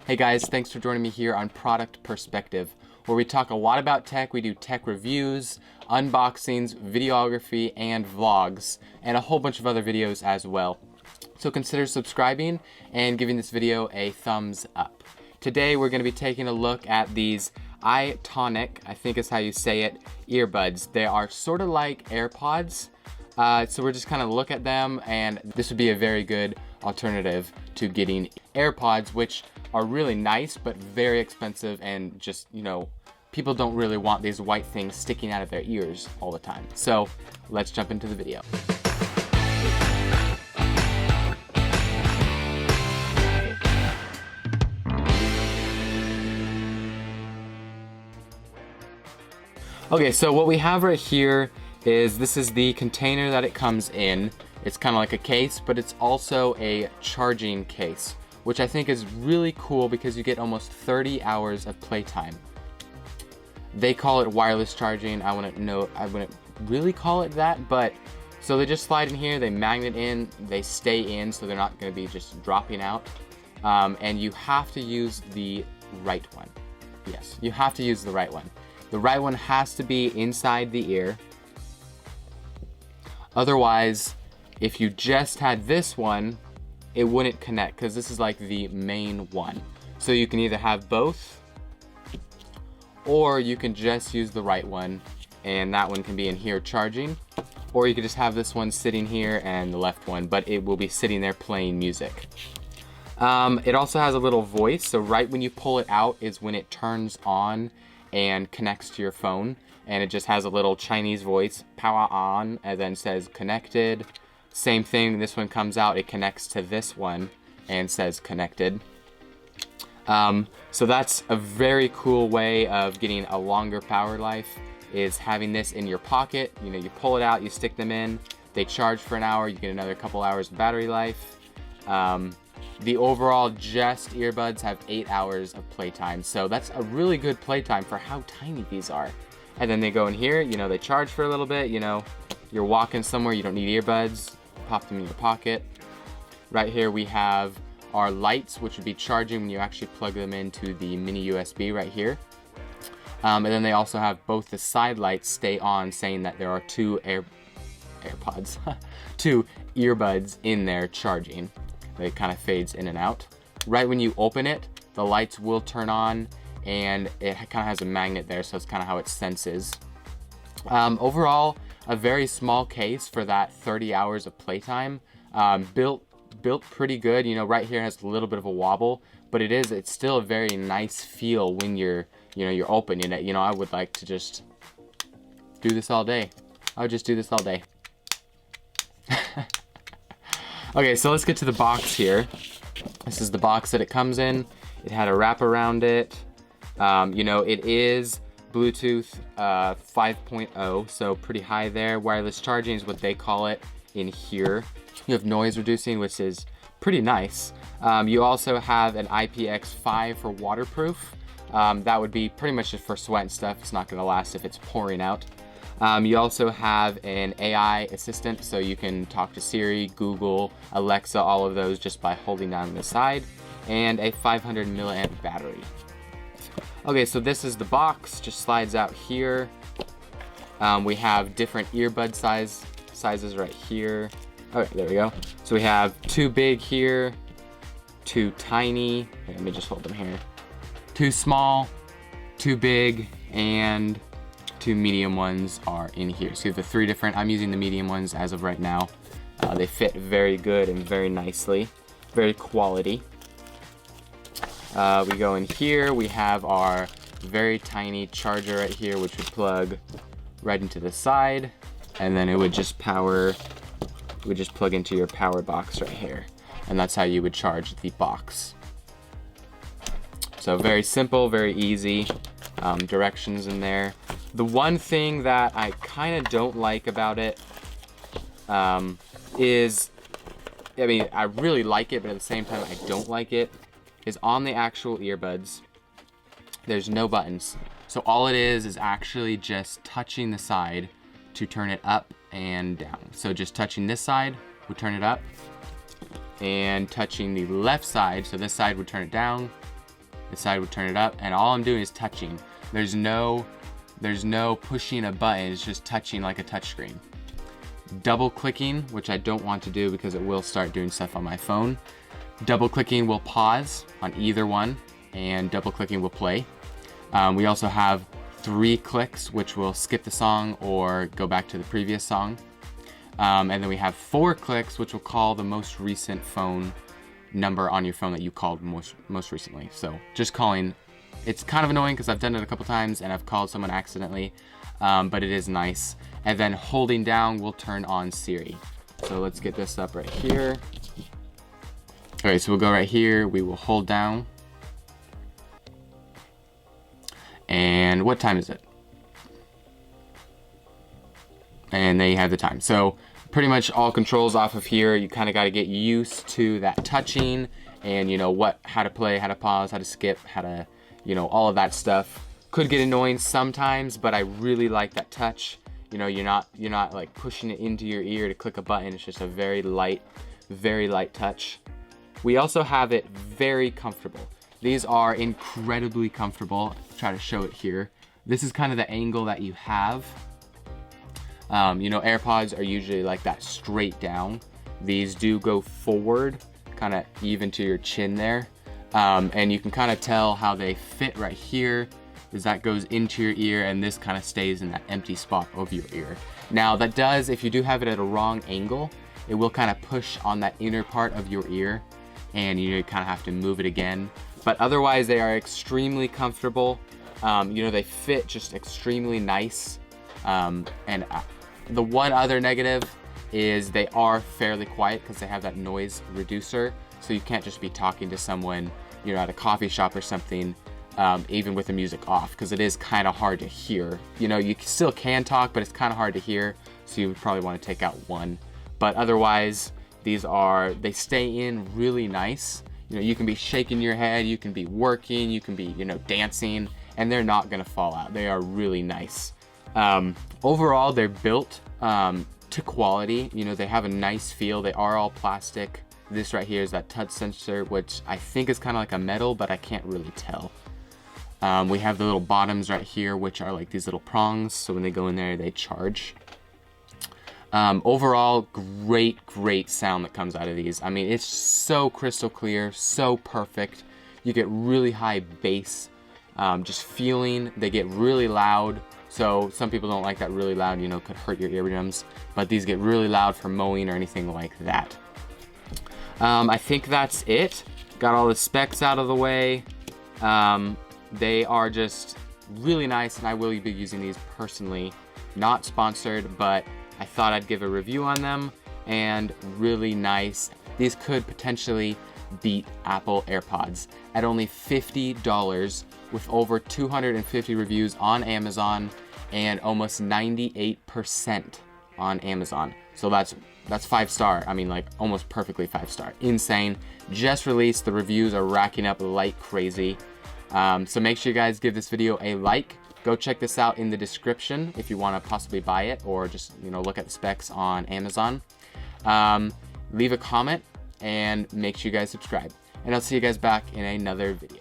Hey guys, thanks for joining me here on Product Perspective, where we talk a lot about tech. We do tech reviews, unboxings, videography, and vlogs, and a whole bunch of other videos as well. So consider subscribing and giving this video a thumbs up. Today we're going to be taking a look at these iTeknic, I think is how you say it, earbuds. They are sort of like AirPods. So we're just kind of look at them, and this would be a very good alternative to getting AirPods, which are really nice but very expensive, and just, you know, people don't really want these white things sticking out of their ears all the time. So let's jump into the video. Okay, so what we have right here is this is the container that it comes in. It's kind of like a case, but it's also a charging case, which I think is really cool because you get almost 30 hours of playtime. They call it wireless charging. I wouldn't really call it that, but so they just slide in here, they magnet in, they stay in, so they're not going to be just dropping out. And you have to use the right one. Yes, you have to use the right one. The right one has to be inside the ear. Otherwise, if you just had this one, it wouldn't connect because this is like the main one. So you can either have both, or you can just use the right one, and that one can be in here charging, or you could just have this one sitting here and the left one, but it will be sitting there playing music. It also has a little voice, so right when you pull it out is when it turns on and connects to your phone, and it just has a little Chinese voice, power on, and then says connected. Same thing, this one comes out, it connects to this one and says connected. So that's a very cool way of getting a longer power life, is having this in your pocket. You know, you pull it out, you stick them in, they charge for an hour, you get another couple hours of battery life. The overall just earbuds have 8 hours of playtime, so that's a really good playtime for how tiny these are. And then they go in here, you know, they charge for a little bit, you know, you're walking somewhere, you don't need earbuds, pop them in your pocket. Right here we have our lights, which would be charging when you actually plug them into the mini USB right here. And then they also have both the side lights stay on, saying that there are two AirPods, two earbuds in there charging. It kind of fades in and out. Right when you open it, the lights will turn on, and it kind of has a magnet there, so it's kind of how it senses. Overall, a very small case for that 30 hours of playtime. Built pretty good. You know, right here has a little bit of a wobble, but it's still a very nice feel when you're opening it. You know, I would like to just do this all day. I would just do this all day. Okay, so let's get to the box here. This is the box that it comes in. It had a wrap around it. You know, it is Bluetooth 5.0, so pretty high there. Wireless charging is what they call it in here. You have noise reducing, which is pretty nice. You also have an IPX5 for waterproof. That would be pretty much just for sweat and stuff. It's not going to last if it's pouring out. You also have an AI assistant, so you can talk to Siri, Google, Alexa, all of those just by holding down the side, and a 500 milliamp battery. Okay, so this is the box, just slides out here. We have different earbud sizes right here. Okay, there we go. So we have two big here, two tiny. Here, let me just hold them here. Two small, two big, and two medium ones are in here. So you have the three different, I'm using the medium ones as of right now. They fit very good and very nicely, very quality. We go in here, we have our very tiny charger right here, which would plug right into the side, and then it would just plug into your power box right here. And that's how you would charge the box. So very simple, very easy. Directions in there. The one thing that I kind of don't like about it is, I mean, I really like it, but at the same time I don't like it, is on the actual earbuds, there's no buttons. So all it is actually just touching the side to turn it up and down. So just touching this side would turn it up, and touching the left side, so this side would turn it down, This side would turn it up, and all I'm doing is touching. There's no pushing a button, it's just touching like a touchscreen. Double clicking, which I don't want to do because it will start doing stuff on my phone. Double clicking will pause on either one, and double clicking will play. We also have 3 clicks, which will skip the song or go back to the previous song. And then we have 4 clicks, which will call the most recent phone number on your phone that you called most recently. So just calling, it's kind of annoying because I've done it a couple times and I've called someone accidentally, but it is nice. And then holding down will turn on Siri. So let's get this up right here. All right, so we'll go right here. We will hold down. And what time is it? And there you have the time. So pretty much all controls off of here. You kind of got to get used to that touching and how to play, how to pause, how to skip, how to, all of that stuff. Could get annoying sometimes, but I really like that touch. You're not like pushing it into your ear to click a button. It's just a very light touch. We also have it very comfortable. These are incredibly comfortable. I'll try to show it here. This is kind of the angle that you have. AirPods are usually like that straight down. These do go forward, kind of even to your chin there. And you can kind of tell how they fit right here, is that goes into your ear and this kind of stays in that empty spot of your ear. Now that does, if you do have it at a wrong angle, it will kind of push on that inner part of your ear and you kind of have to move it again. But otherwise they are extremely comfortable. They fit just extremely nice. And the one other negative is they are fairly quiet because they have that noise reducer. So you can't just be talking to someone, at a coffee shop or something, even with the music off, because it is kind of hard to hear. You still can talk, but it's kind of hard to hear. So you would probably want to take out one. But otherwise, they stay in really nice. You can be shaking your head, you can be working, you can be, dancing, and they're not gonna fall out. They are really nice. Overall, they're built to quality. They have a nice feel. They are all plastic. This right here is that touch sensor, which I think is kind of like a metal, but I can't really tell. We have the little bottoms right here, which are like these little prongs. So when they go in there, they charge. Overall, great sound that comes out of these. I mean, it's so crystal clear, so perfect. You get really high bass, just feeling. They get really loud. So some people don't like that really loud, could hurt your eardrums, but these get really loud for mowing or anything like that. I think that's it. Got all the specs out of the way. They are just really nice, and I will be using these personally. Not sponsored, but I thought I'd give a review on them, and really nice. These could potentially beat Apple AirPods at only $50 with over 250 reviews on Amazon and almost 98% on Amazon. So that's 5-star. I mean, like almost perfectly 5-star. Insane. Just released. The reviews are racking up like crazy. So make sure you guys give this video a like. Go check this out in the description if you want to possibly buy it, or just look at the specs on Amazon. Leave a comment and make sure you guys subscribe. And I'll see you guys back in another video.